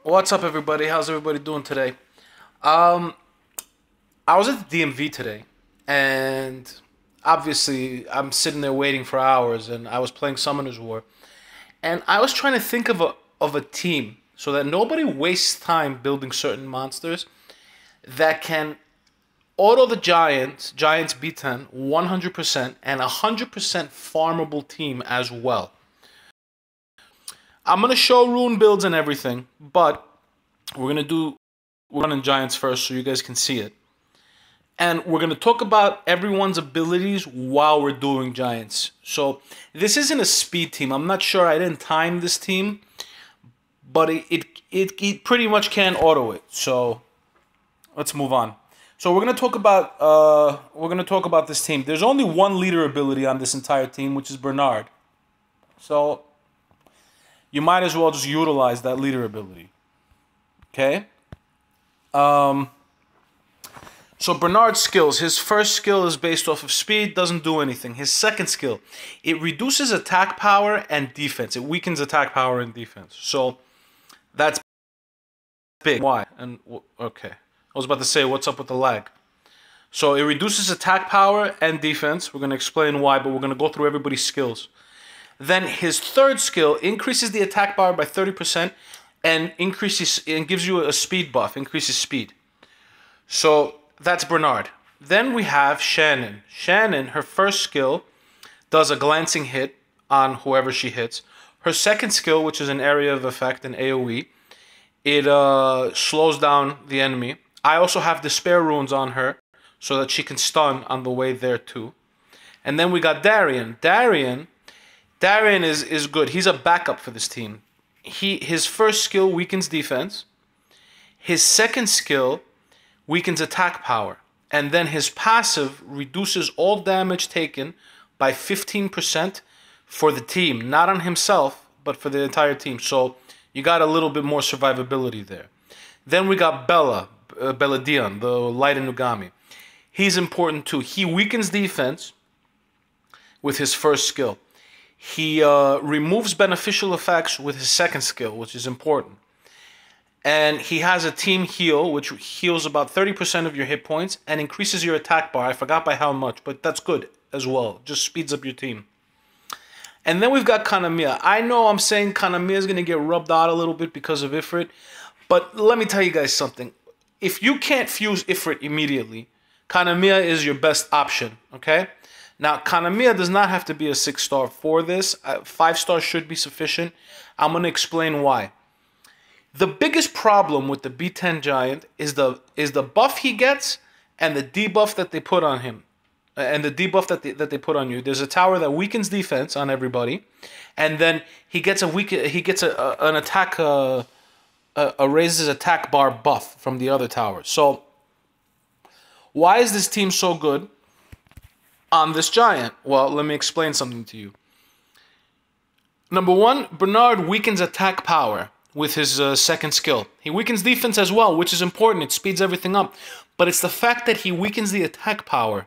What's up, everybody? How's everybody doing today? Um, I was at the DMV today, and obviously I'm sitting there waiting for hours, and I was playing Summoner's War, and I was trying to think of a team so that nobody wastes time building certain monsters that can auto the Giants B10 100% and 100% farmable team as well. I'm gonna show rune builds and everything, but we're running Giants first so you guys can see it. And we're gonna talk about everyone's abilities while we're doing Giants. So this isn't a speed team. I'm not sure, I didn't time this team, but it pretty much can auto it. So let's move on. So we're gonna talk about this team. There's only one leader ability on this entire team, which is Bernard. So you might as well just utilize that leader ability. Okay? So Bernard's skills, his first skill is based off of speed, doesn't do anything. His second skill, it reduces attack power and defense. It weakens attack power and defense. So that's big. Why? Okay. I was about to say, what's up with the lag? So it reduces attack power and defense. We're going to explain why, but we're going to go through everybody's skills. Then his third skill increases the attack power by 30% and gives you a speed buff, increases speed. So that's Bernard. Then we have Shannon. Shannon, her first skill does a glancing hit on whoever she hits. Her second skill, which is an area of effect, an AoE, it slows down the enemy. I also have Despair runes on her so that she can stun on the way there too. And then we got Darrien. Darrien is good. He's a backup for this team. His first skill weakens defense. His second skill weakens attack power. And then his passive reduces all damage taken by 15% for the team. Not on himself, but for the entire team. So you got a little bit more survivability there. Then we got Dion, the Light Inugami. He's important too. He weakens defense with his first skill. He removes beneficial effects with his second skill, which is important. And he has a team heal, which heals about 30% of your hit points and increases your attack bar. I forgot by how much, but that's good as well. Just speeds up your team. And then we've got Kanamiya. I know I'm saying Kanamiya is going to get rubbed out a little bit because of Ifrit, but let me tell you guys something. If you can't fuse Ifrit immediately, Kanamiya is your best option, okay? Now, Kanamiya does not have to be a 6-star for this. 5-star should be sufficient. I'm going to explain why. The biggest problem with the B10 Giant is the buff he gets and the debuff that they put on him. And the debuff that they put on you. There's a tower that weakens defense on everybody. And then he gets an attack, raises attack bar buff from the other tower. So, why is this team so good on this Giant? Well, let me explain something to you. Number one, Bernard weakens attack power with his second skill. He weakens defense as well, which is important. It speeds everything up. But it's the fact that he weakens the attack power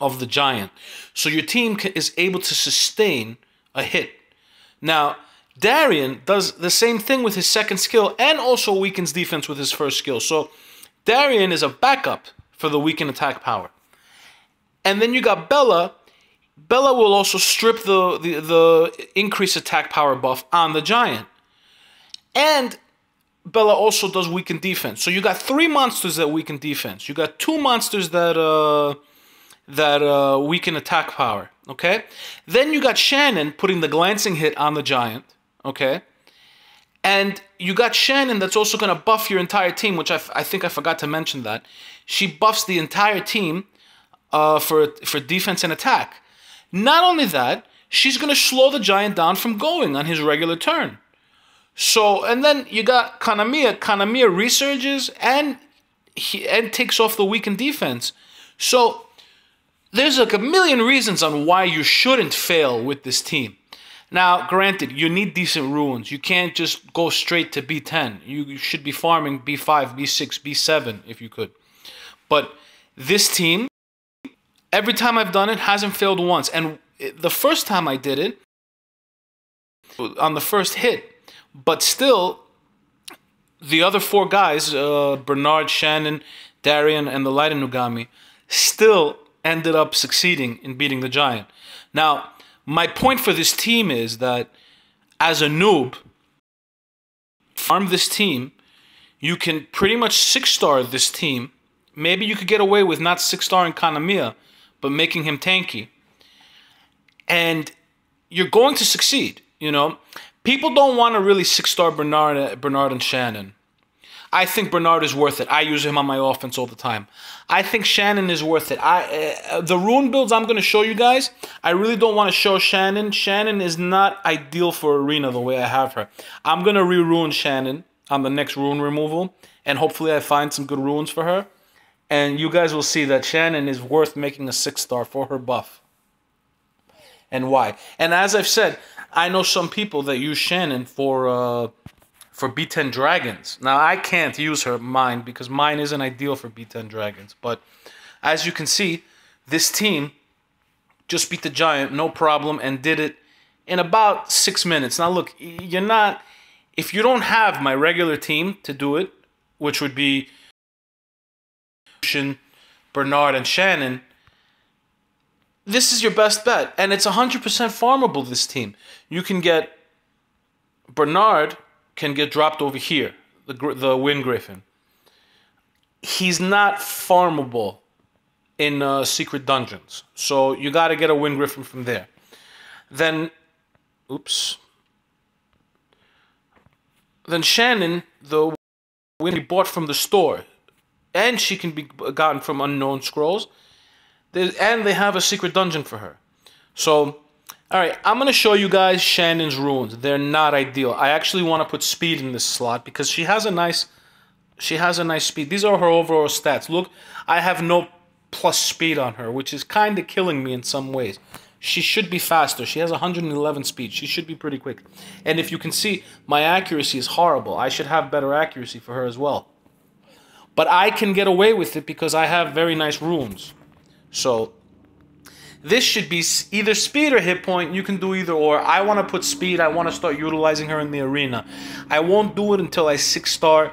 of the Giant. So your team is able to sustain a hit. Now, Darrien does the same thing with his second skill and also weakens defense with his first skill. So Darrien is a backup for the weakened attack power. And then you got Bella. Bella will also strip the increased attack power buff on the Giant. And Bella also does weaken defense. So you got 3 monsters that weaken defense. You got 2 monsters that weaken attack power. Okay? Then you got Shannon putting the glancing hit on the Giant. Okay? And you got Shannon that's also going to buff your entire team, which I think I forgot to mention that. She buffs the entire team for defense and attack. Not only that, she's going to slow the Giant down from going on his regular turn. So, and then you got Kanamiya. Kanamiya resurges and takes off the weakened defense. So, there's like a million reasons on why you shouldn't fail with this team. Now, granted, you need decent runes. You can't just go straight to B10. You should be farming B5, B6, B7 if you could. But this team, every time I've done it, hasn't failed once. And the first time I did it, on the first hit, but still, the other four guys, Bernard, Shannon, Darrien, and the Light Inugami, still ended up succeeding in beating the giant. Now, my point for this team is that as a noob, farm this team, you can pretty much 6-star this team. Maybe you could get away with not 6-starring Kanamiya, but making him tanky. And you're going to succeed, you know. People don't want to really 6-star Bernard and Shannon. I think Bernard is worth it. I use him on my offense all the time. I think Shannon is worth it. The rune builds I'm going to show you guys, I really don't want to show Shannon. Shannon is not ideal for Arena the way I have her. I'm going to re-rune Shannon on the next rune removal, and hopefully I find some good runes for her. And you guys will see that Shannon is worth making a 6-star for her buff. And why? And as I've said, I know some people that use Shannon for B10 dragons. Now, I can't use mine because mine isn't ideal for B10 dragons. But as you can see, this team just beat the giant, no problem, and did it in about 6 minutes. Now, look, if you don't have my regular team to do it, which would be Bernard and Shannon, this is your best bet. And it's 100% farmable, this team. You can get Bernard can get dropped over here, the Wind Griffin. He's not farmable in secret dungeons, so you got to get a Wind Griffin from there. Then, Then Shannon, the Wind, be bought from the store, and she can be gotten from unknown scrolls. And they have a secret dungeon for her. So, alright, I'm going to show you guys Shannon's runes. They're not ideal. I actually want to put speed in this slot because she has a nice speed. These are her overall stats. Look, I have no plus speed on her, which is kind of killing me in some ways. She should be faster. She has 111 speed. She should be pretty quick. And if you can see, my accuracy is horrible. I should have better accuracy for her as well. But I can get away with it because I have very nice runes. So, this should be either speed or hit point. You can do either or. I want to put speed. I want to start utilizing her in the arena. I won't do it until I 6-star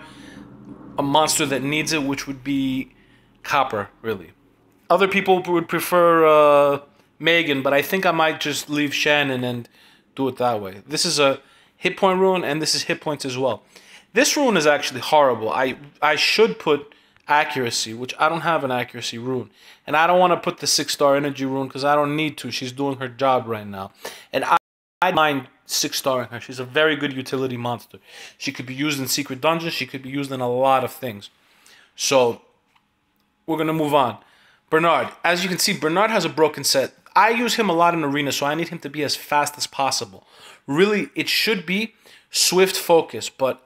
a monster that needs it, which would be Copper, really. Other people would prefer Megan, but I think I might just leave Shannon and do it that way. This is a hit point rune, and this is hit points as well. This rune is actually horrible. I should put accuracy, which I don't have an accuracy rune. And I don't want to put the 6-star energy rune because I don't need to. She's doing her job right now. And I mind 6-starring her. She's a very good utility monster. She could be used in secret dungeons. She could be used in a lot of things. So, we're going to move on. Bernard. As you can see, Bernard has a broken set. I use him a lot in arena, so I need him to be as fast as possible. Really, it should be swift focus, but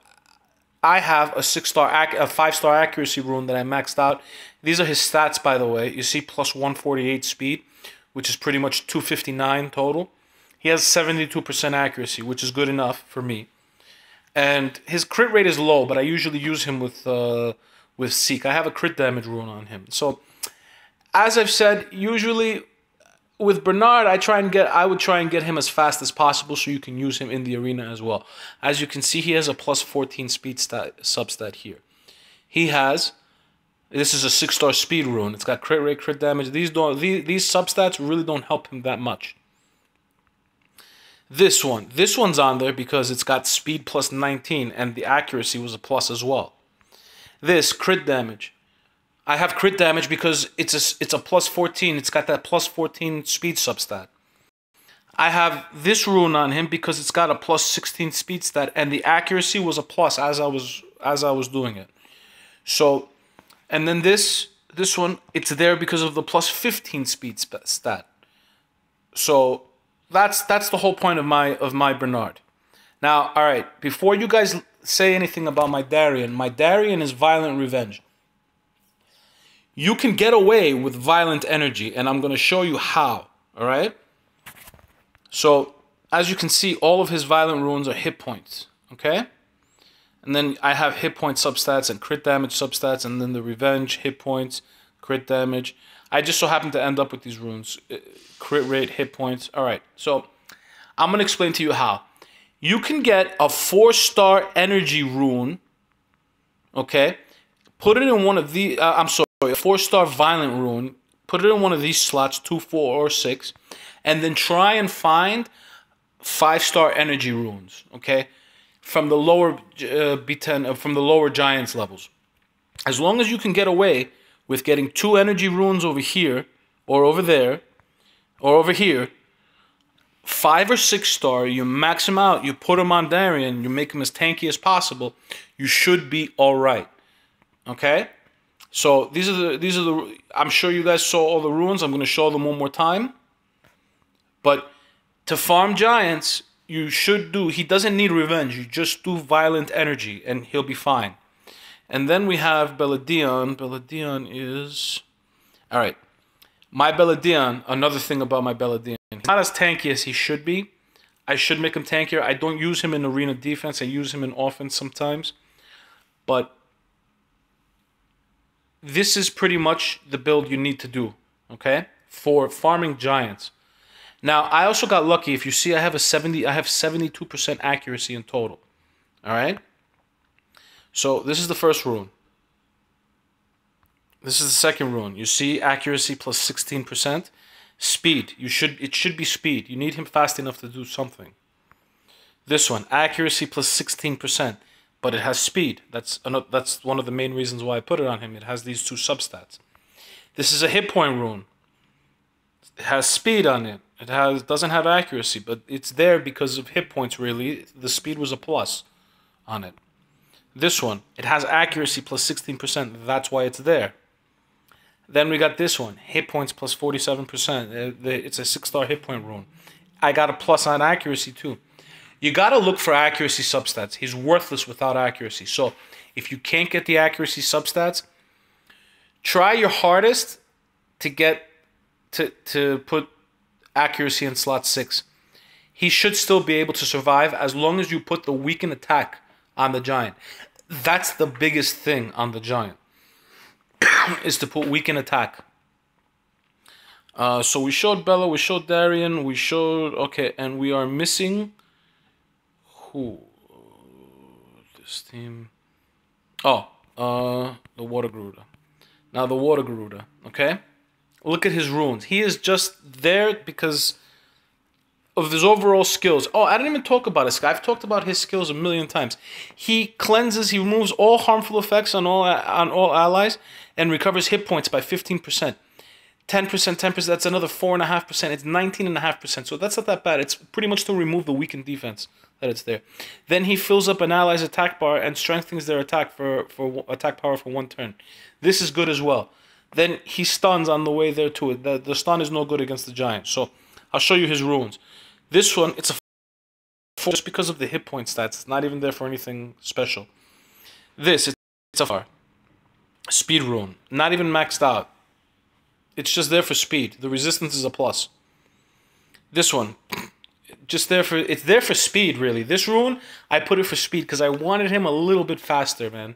I have a 5-star accuracy rune that I maxed out. These are his stats, by the way. You see, plus 148 speed, which is pretty much 259 total. He has 72% accuracy, which is good enough for me. And his crit rate is low, but I usually use him with Seek. I have a crit damage rune on him. So, as I've said, usually with Bernard, I would try and get him as fast as possible so you can use him in the arena as well. As you can see, he has a plus 14 speed substat here. This is a 6-star speed rune. It's got crit rate, crit damage. These substats really don't help him that much. This one's on there because it's got speed plus 19 and the accuracy was a plus as well. This crit damage. I have crit damage because it's a plus 14. It's got that plus 14 speed substat. I have this rune on him because it's got a plus 16 speed stat and the accuracy was a plus as I was doing it. So, and then this one, it's there because of the plus 15 speed stat. So that's the whole point of my Bernard. Now, all right, before you guys say anything about my Darrien is Violent Revenge. You can get away with violent energy, and I'm going to show you how, all right? So, as you can see, all of his violent runes are hit points, okay? And then I have hit point substats and crit damage substats, and then the revenge, hit points, crit damage. I just so happen to end up with these runes. Crit rate, hit points. All right, so I'm going to explain to you how. You can get a 4-star energy rune Okay? Put it in one of the, I'm sorry, a 4-star Violent Rune. Put it in one of these slots, 2, 4, or 6. And then try and find 5-star Energy Runes, okay? From the lower B10, from the lower Giants levels. As long as you can get away with getting 2 Energy Runes over here, or over there, or over here, 5 or 6-star, you max him out, you put him on Darrien, you make him as tanky as possible, you should be alright. Okay? So these are the I'm sure you guys saw all the runes. I'm gonna show them one more time. But to farm Giants, you should do, he doesn't need revenge, you just do Violent Energy and he'll be fine. And then we have Belladon. Belladon is, alright. My Belladon, another thing about my Belladon, he's not as tanky as he should be. I should make him tankier. I don't use him in arena defense. I use him in offense sometimes. But this is pretty much the build you need to do, okay? For farming Giants. Now, I also got lucky. If you see, I have 72% accuracy in total. All right? So, this is the first rune. This is the second rune. You see accuracy plus 16%. Speed. It should be speed. You need him fast enough to do something. This one, accuracy plus 16%, but it has speed. That's one of the main reasons why I put it on him. It has these 2 substats. This is a hit point rune. It has speed on it. It doesn't have accuracy, but it's there because of hit points, really. The speed was a plus on it. This one, it has accuracy plus 16%. That's why it's there. Then we got this one, hit points plus 47%. It's a 6-star hit point rune. I got a plus on accuracy too. You got to look for accuracy substats. He's worthless without accuracy. So if you can't get the accuracy substats, try your hardest to get to put accuracy in slot 6. He should still be able to survive as long as you put the weaken attack on the Giant. That's the biggest thing on the Giant. Is to put weaken attack. So we showed Bella, we showed Darrien, we showed, okay, and we are missing who? This team. Oh, the Water Garuda. Now the Water Garuda, okay? Look at his runes. He is just there because of his overall skills. Oh, I didn't even talk about this guy. I've talked about his skills a million times. He cleanses, he removes all harmful effects on all allies and recovers hit points by 15%. 10%, 10%, that's another 4.5%. It's 19.5%. So that's not that bad. It's pretty much to remove the weakened defense that it's there. Then he fills up an ally's attack bar and strengthens their attack for attack power for 1 turn. This is good as well. Then he stuns on the way there to it. The stun is no good against the Giant. So I'll show you his runes. This one, it's a 4 just because of the hit point stats. It's not even there for anything special. This, it's a 4. Speed rune. Not even maxed out. It's just there for speed. The resistance is a plus. This one, just there for, it's there for speed, really. This rune, I put it for speed because I wanted him a little bit faster, man.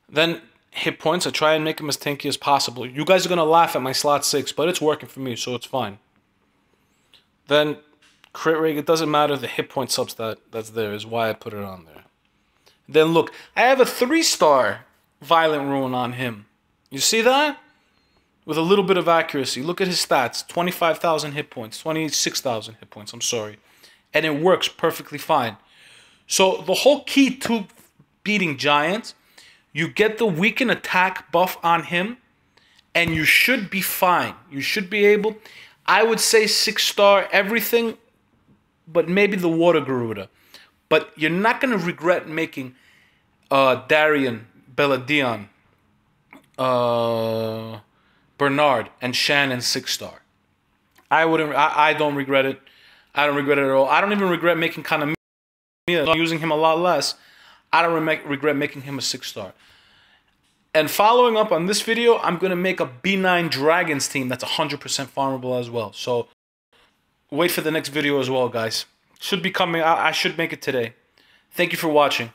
Then hit points, I try and make him as tanky as possible. You guys are going to laugh at my slot 6, but it's working for me, so it's fine. Then crit rate, it doesn't matter. The hit point substat that's there is why I put it on there. Then look, I have a 3-star Violent Rune on him. You see that? With a little bit of accuracy. Look at his stats. 25,000 hit points. 26,000 hit points, I'm sorry. And it works perfectly fine. So the whole key to beating Giants, you get the weaken attack buff on him, and you should be fine. You should be able, I would say 6-star everything, but maybe the Water Garuda. But you're not going to regret making Darrien, Belladon, Bernard, and Shannon 6-star. I don't regret it. I don't regret it at all. I don't even regret making kind of using him a lot less. I don't regret making him a 6-star. And following up on this video, I'm going to make a B9 Dragons team that's 100% farmable as well. So wait for the next video as well, guys. Should be coming. I should make it today. Thank you for watching.